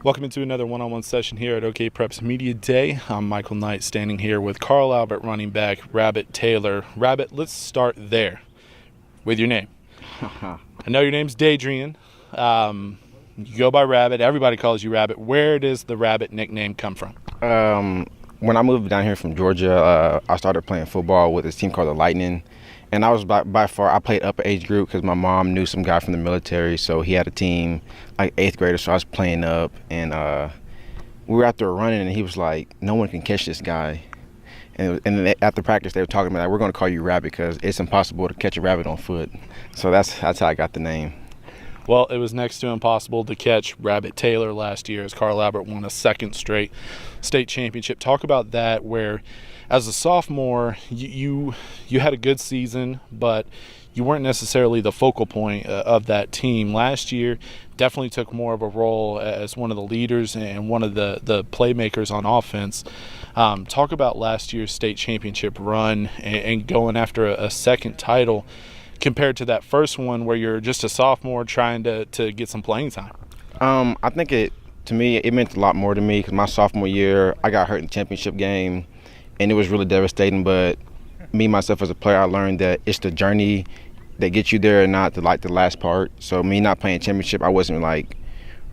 Welcome into another one-on-one session here at OKPreps Media Day. I'm Michael Knight, standing here with Carl Albert, running back Rabbit Taylor. Rabbit, let's start there with your name. I know your name's Dadrion. You go by Rabbit. Everybody calls you Rabbit. Where does the Rabbit nickname come from? When I moved down here from Georgia, I started playing football with this team called the Lightning. And I was by far, I played upper age group because my mom knew some guy from the military, so he had a team, like 8th grader, so I was playing up. And we were out there running, and he was like, no one can catch this guy. And after practice, they were talking about, like, we're going to call you Rabbit because it's impossible to catch a rabbit on foot. So that's how I got the name. Well, it was next to impossible to catch Rabbit Taylor last year as Carl Albert won a second straight state championship. Talk about that, where as a sophomore, you had a good season, but you weren't necessarily the focal point of that team. Last year, definitely took more of a role as one of the leaders and one of the playmakers on offense. Talk about last year's state championship run and going after a second title compared to that first one where you're just a sophomore trying to get some playing time. I think to me, it meant a lot more to me because my sophomore year, I got hurt in the championship game, and it was really devastating. But me, myself, as a player, I learned that it's the journey that gets you there and not the last part. So me not playing championship, I wasn't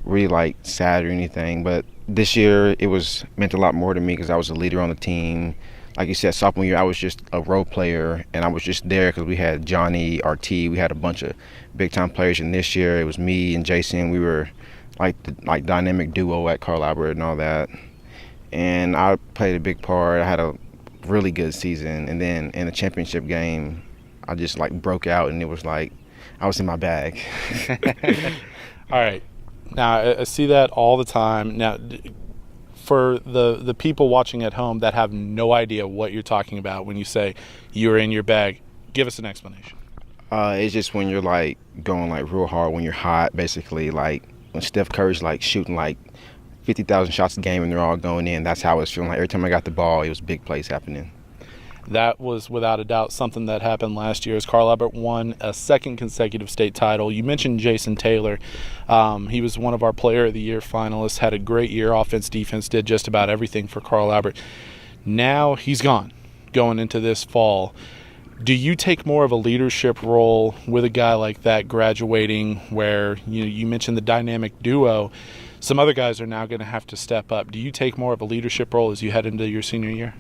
really sad or anything. But this year, it meant a lot more to me because I was a leader on the team. Like you said, sophomore year, I was just a role player, and I was just there because we had Johnny, RT, we had a bunch of big-time players. And this year, it was me and Jason. We were like the dynamic duo at Carl Albert and all that. And I played a big part. I had a really good season. And then in the championship game, I just broke out, and it was like I was in my bag. All right. Now, I see that all the time. Now, for the people watching at home that have no idea what you're talking about when you say you're in your bag, give us an explanation. It's just when you're going real hard, when you're hot, basically, when Steph Curry's shooting 50,000 shots a game and they're all going in. That's how I was feeling. Every time I got the ball, it was big plays happening. That was without a doubt something that happened last year as Carl Albert won a second consecutive state title. You mentioned Jason Taylor. He was one of our Player of the Year finalists, had a great year. Offense, defense, did just about everything for Carl Albert. Now he's gone, going into this fall. Do you take more of a leadership role with a guy like that graduating, where you mentioned the dynamic duo? Some other guys are now going to have to step up. Do you take more of a leadership role as you head into your senior year?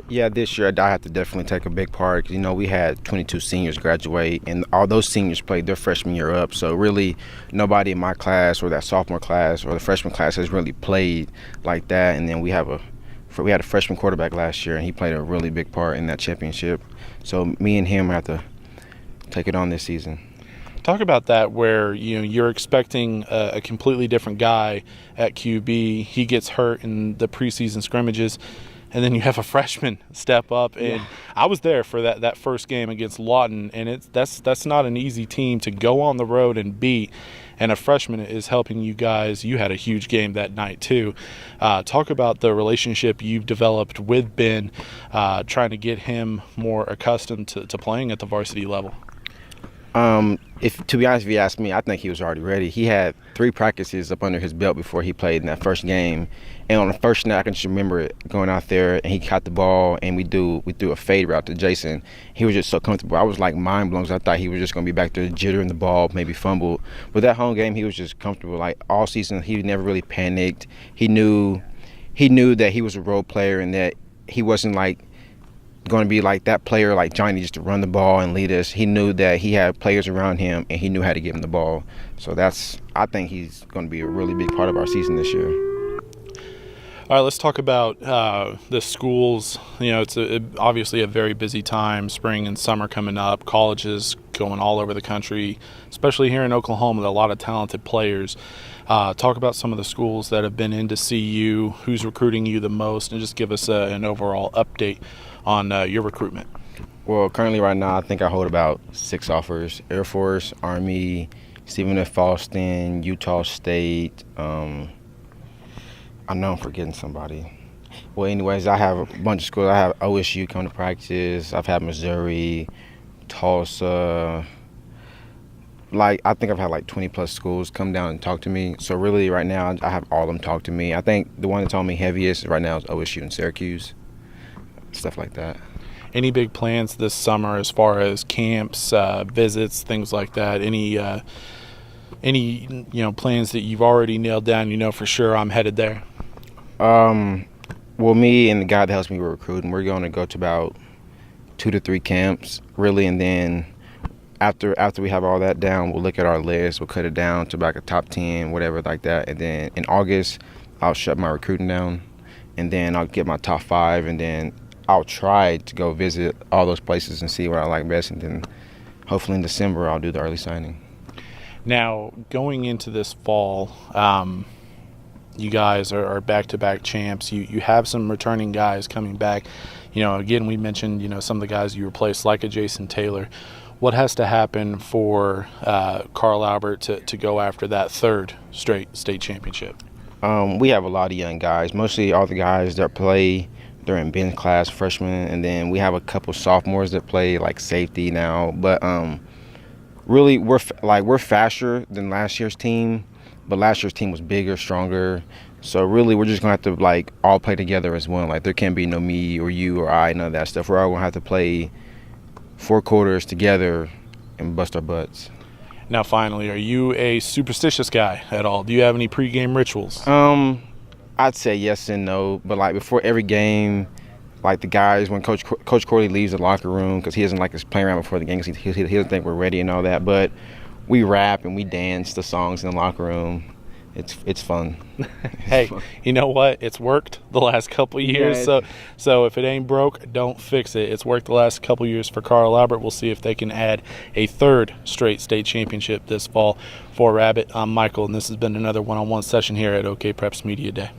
Yeah, this year I have to definitely take a big part. We had 22 seniors graduate, and all those seniors played their freshman year up. So really, nobody in my class or that sophomore class or the freshman class has really played like that. And then we had a freshman quarterback last year, and he played a really big part in that championship. So me and him have to take it on this season. Talk about that, where you're expecting a completely different guy at QB. He gets hurt in the preseason scrimmages, and then you have a freshman step up. And I was there for that first game against Lawton, and that's not an easy team to go on the road and beat. And a freshman is helping you guys. You had a huge game that night too. Talk about the relationship you've developed with Ben, trying to get him more accustomed to playing at the varsity level. To be honest, if you ask me, I think he was already ready. He had 3 practices up under his belt before he played in that first game. And on the first snap, I can just remember it, going out there, and he caught the ball, and we threw a fade route to Jason. He was just so comfortable. I was mind blown. I thought he was just going to be back there jittering the ball, maybe fumbled. But that home game, he was just comfortable. All season, he never really panicked. He knew that he was a role player and that he wasn't going to be that player like Johnny, just to run the ball and lead us. He knew that he had players around him, and he knew how to give him the ball. So I think he's going to be a really big part of our season this year. All right, let's talk about the schools. It's obviously a very busy time, spring and summer coming up, colleges going all over the country, especially here in Oklahoma with a lot of talented players. Talk about some of the schools that have been in to see you, who's recruiting you the most, and just give us an overall update on your recruitment. Well, currently right now, I think I hold about 6 offers: Air Force, Army, Stephen F. Austin, Utah State. I know I'm forgetting somebody. Well, anyways, I have a bunch of schools. I have OSU coming to practice. I've had Missouri, Tulsa, like I think I've had like 20 plus schools come down and talk to me. So really, right now I have all of them talk to me. I think the one that told me heaviest right now is OSU and Syracuse, stuff like that. Any big plans this summer as far as camps, visits, things like that? Any plans that you've already nailed down? For sure I'm headed there. Well, me and the guy that helps me with recruiting, we're going to go to about 2 to 3 camps, really, and then after we have all that down, we'll look at our list. We'll cut it down to like a top 10, whatever like that, and then in August, I'll shut my recruiting down, and then I'll get my top 5, and then I'll try to go visit all those places and see what I like best, and then hopefully in December I'll do the early signing. Now, going into this fall, you guys are back-to-back champs. You have some returning guys coming back. Again, we mentioned, some of the guys you replaced, like a Jason Taylor. What has to happen for Carl Albert to go after that third straight state championship? We have a lot of young guys, mostly all the guys that play during bench class, freshmen, and then we have a couple sophomores that play like safety now. But really, we're faster than last year's team. But last year's team was bigger, stronger. So really, we're just gonna have to all play together as one. There can't be no me or you or I, none of that stuff. We're all gonna have to play 4 quarters together and bust our butts. Now, finally, are you a superstitious guy at all? Do you have any pregame rituals? I'd say yes and no. But before every game, the guys, when Coach Corley leaves the locker room, because he doesn't like us playing around before the game, because he doesn't think we're ready and all that. But we rap and we dance the songs in the locker room. It's fun. Hey, you know what? It's worked the last couple of years. Yeah, so if it ain't broke, don't fix it. It's worked the last couple of years for Carl Albert. We'll see if they can add a third straight state championship this fall for Rabbit. I'm Michael, and this has been another one-on-one session here at OKPreps Media Day.